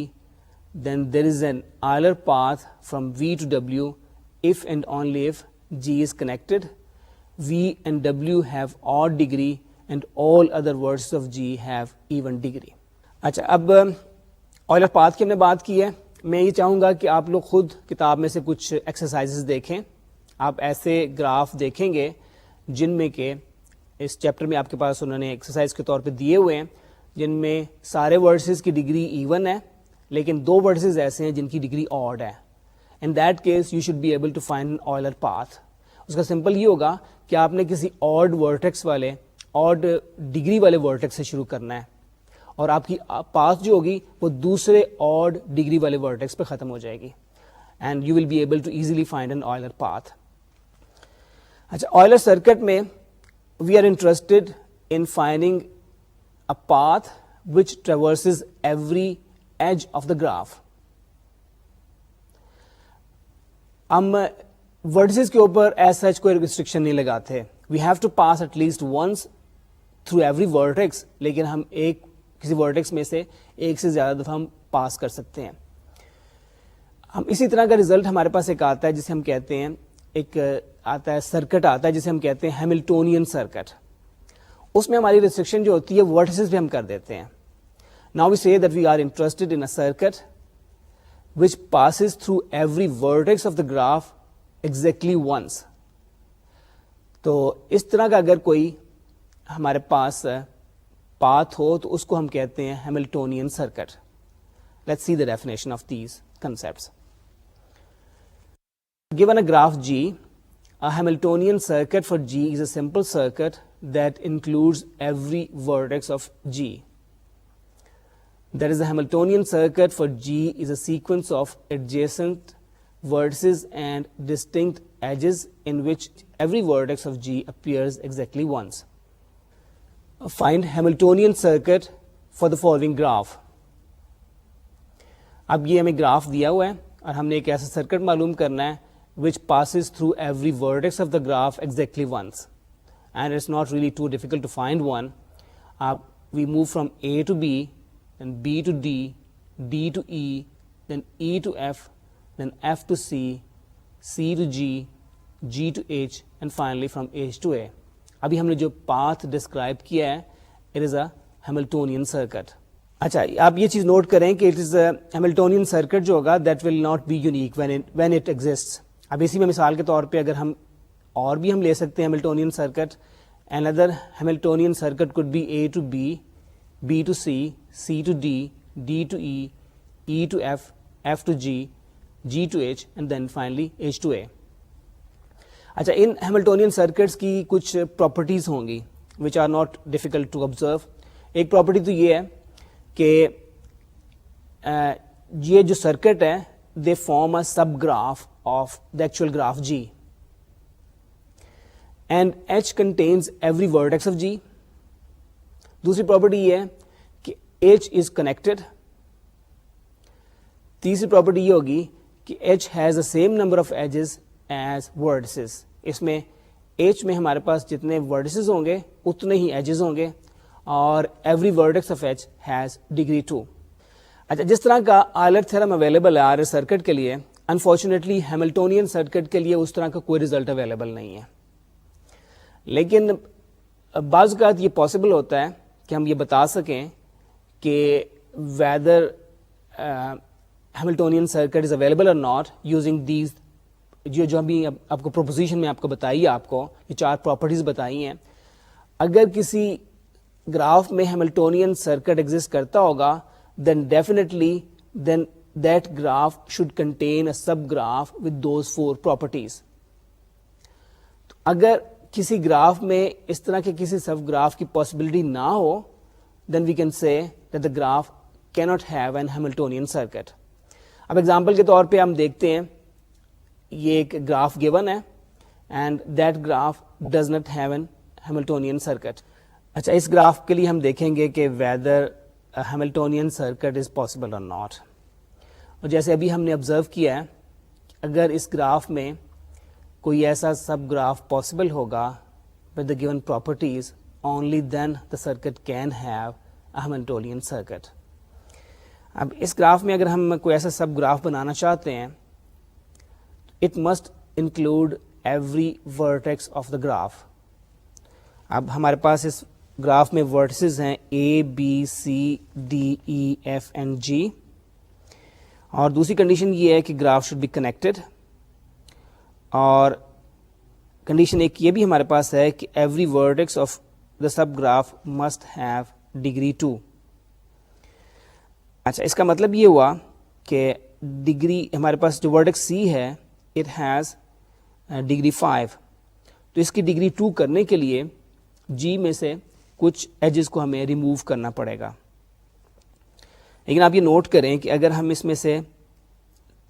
then there is an Euler path from V to W if and only if G is connected, V and W have odd degree, and all other vertices of G have even degree. اچھا, اب Euler path کی ہم نے بات کی ہے. میں یہ چاہوں گا کہ آپ لوگ خود کتاب میں سے کچھ ایکسرسائزز دیکھیں. آپ ایسے گراف دیکھیں گے جن میں کہ اس چیپٹر میں آپ کے پاس انہوں نے ایکسرسائز کے طور پہ دیے ہوئے ہیں, جن میں سارے ورڈسز کی ڈگری ایون ہے, لیکن 2 ورڈسز ایسے ہیں جن کی ڈگری آڈ ہے. In that case you should be able to find an Euler path. اس کا سمپل یہ ہوگا کہ آپ نے کسی آڈ ورٹیکس والے آڈ ڈگری والے ورٹیکس سے شروع کرنا ہے اور آپ کی پاس جو ہوگی وہ دوسرے آڈ ڈگری والے ورٹیکس پہ ختم ہو جائے گی and you will be able to easily find an Euler path. اچھا, آئلر سرکٹ میں we are interested in finding a path which traverses every edge of the graph. ہم ورڈسز کے اوپر ایز سچ کوئی ریسٹرکشن نہیں لگاتے. We have to pass at least once through every vertex, لیکن ہم کسی ورٹیکس میں سے ایک سے زیادہ دفعہ ہم پاس کر سکتے ہیں. ہم اسی طرح کا ریزلٹ ہمارے پاس ایک آتا ہے جسے ہم کہتے ہیں, ایک آتا ہے سرکٹ آتا ہے جسے ہم کہتے ہیں ہیملٹونین سرکٹ. اس میں ہماری ریسٹرکشن جو ہوتی ہے ورٹیسز پہ ہم کر دیتے ہیں. Now we say that we are interested in a circuit which passes through every vertex of the graph exactly once. تو اس طرح کا اگر کوئی ہمارے پاس پاتھ ہو تو اس کو ہم کہتے ہیں Hamiltonian circuit. Let's see the definition of these concepts. Given a graph G, a Hamiltonian circuit for G is a simple circuit that includes every vertex of G. That is, the Hamiltonian circuit for G is a sequence of adjacent vertices and distinct edges in which every vertex of G appears exactly once. Find Hamiltonian circuit for the following graph. اب یہ ہمیں graph دیا ہوا ہے اور ہم نے ایک ایسا سرکٹ معلوم کرنا ہے which passes through every vertex of the graph exactly once. And it's not really too difficult to find one. We move from A to B, then B to D, D to E, then E to F, then F to C, C to G, G to H, and finally from H to A. ابھی ہم نے جو path describe کیا ہے it is a Hamiltonian circuit. اچھا, آپ یہ چیز نوٹ کریں کہ it is a Hamiltonian circuit جو ہوگا that will not be unique when it exists. اب اسی میں مثال کے طور پہ اگر ہم اور بھی ہم لے سکتے ہیں Hamiltonian circuit. Another Hamiltonian circuit could be A to B, B to C, C to D, D to E, E to F, F to G, G to H, and then finally H to A. اچھا, ان Hamiltonian circuits کی کچھ properties ہوں گی which are not difficult to observe. ایک property تو یہ ہے کہ یہ جو سرکٹ ہے they form a subgraph of the actual graph G. And H contains every vertex of G. دوسری پراپرٹی یہ ہے کہ H is connected. تیسری پراپرٹی یہ ہوگی کہ H has the same number of edges as vertices. اس میں H میں ہمارے پاس جتنے vertices ہوں گے اتنے ہی edges ہوں گے اور every vertex of H has degree 2. اچھا, جس طرح کا آئلر تھیورم اویلیبل ہے آر ایس سرکٹ کے لیے, انفارچونیٹلی ہیملٹونین سرکٹ کے لیے اس طرح کا کوئی ریزلٹ اویلیبل نہیں ہے. لیکن بعض اوقات یہ پاسبل ہوتا ہے کہ ہم یہ بتا سکیں کہ weather Hamiltonian circuit is available اور ناٹ یوزنگ دیز جو ابھی آپ کو پروپوزیشن میں آپ کو بتائی ہے, آپ کو یہ 4 پراپرٹیز بتائی ہیں. اگر کسی گراف میں ہیملٹونین سرکٹ ایگزسٹ کرتا ہوگا then definitely then that graph should contain a subgraph with those 4 properties. اگر کسی گراف میں اس طرح کے کسی سب گراف کی پاسبلٹی نہ ہو then we can say that the graph cannot have an Hamiltonian circuit. اب ایگزامپل کے طور پہ ہم دیکھتے ہیں یہ ایک گراف given ہے and that graph does not have an Hamiltonian circuit. اچھا, اس گراف کے لیے ہم دیکھیں گے کہ whether Hamiltonian circuit is possible اور ناٹ. اور جیسے ابھی ہم نے آبزرو کیا ہے, اگر اس گراف میں کوئی ایسا سب گراف پاسبل ہوگا with the given properties, only then the circuit can have a Hamiltonian circuit. اب اس گراف میں اگر ہم کوئی ایسا سب گراف بنانا چاہتے ہیں, it must include every vertex of the graph. اب ہمارے پاس اس گراف میں ورٹسز ہیں A, B, C, D, E, F and G. اور دوسری کنڈیشن یہ ہے کہ گراف شوڈ بی کنیکٹڈ. اور کنڈیشن ایک یہ بھی ہمارے پاس ہے کہ every vertex of the sub graph must have degree 2. اچھا, اس کا مطلب یہ ہوا کہ ڈگری ہمارے پاس جو ورٹیکس C ہے اٹ ہیز ڈگری 5. تو اس کی ڈگری 2 کرنے کے لیے جی میں سے کچھ ایجز کو ہمیں ریموو کرنا پڑے گا. لیکن آپ یہ نوٹ کریں کہ اگر ہم اس میں سے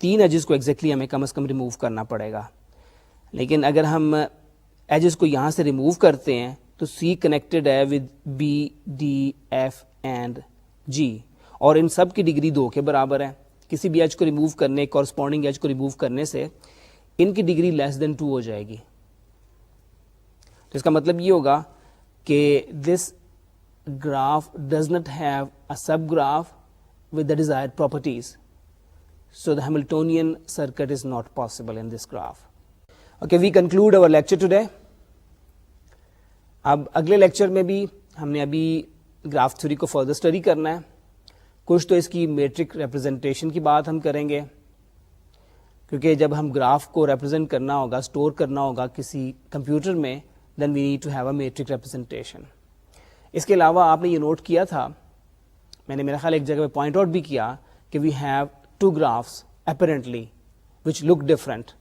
3 ایجز کو ایگزیکٹلی ہمیں کم از کم ریموو کرنا پڑے گا. لیکن اگر ہم ایجز کو یہاں سے ریموو کرتے ہیں تو سی کنیکٹڈ ہے with B, D, F and G, اور ان سب کی ڈگری 2 کے برابر ہے. کسی بھی ایج کو ریموو کرنے, کورسپونڈنگ ایج کو ریموو کرنے سے ان کی ڈگری لیس دین 2 ہو جائے گی. تو اس کا مطلب یہ ہوگا کہ this graph does not have a sub graph with the desired properties. So the Hamiltonian circuit is not possible in this graph. Okay, we conclude our lecture today. اب اگلے لیکچر میں بھی ہم نے ابھی گراف تھیوری کو further study کرنا ہے. کچھ تو اس کی میٹرک ریپرزنٹیشن کی بات ہم کریں گے, کیونکہ جب ہم گراف کو ریپرزینٹ کرنا ہوگا, اسٹور کرنا ہوگا کسی کمپیوٹر میں, then we need to have a matrix representation. اس کے علاوہ آپ نے یہ نوٹ کیا تھا, میں نے میرا خیال ایک جگہ پہ پوائنٹ آؤٹ بھی کیا کہ we have 2 graphs apparently which look different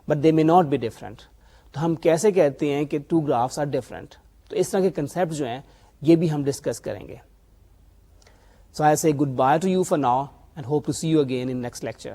but they may not be different. تو ہم کیسے کہتے ہیں کہ 2 گرافس آر ڈفرنٹ؟ تو اس طرح کے کنسیپٹ جو ہیں یہ بھی ہم ڈسکس کریں گے. So I say goodbye to you for now and hope to see you again in next lecture.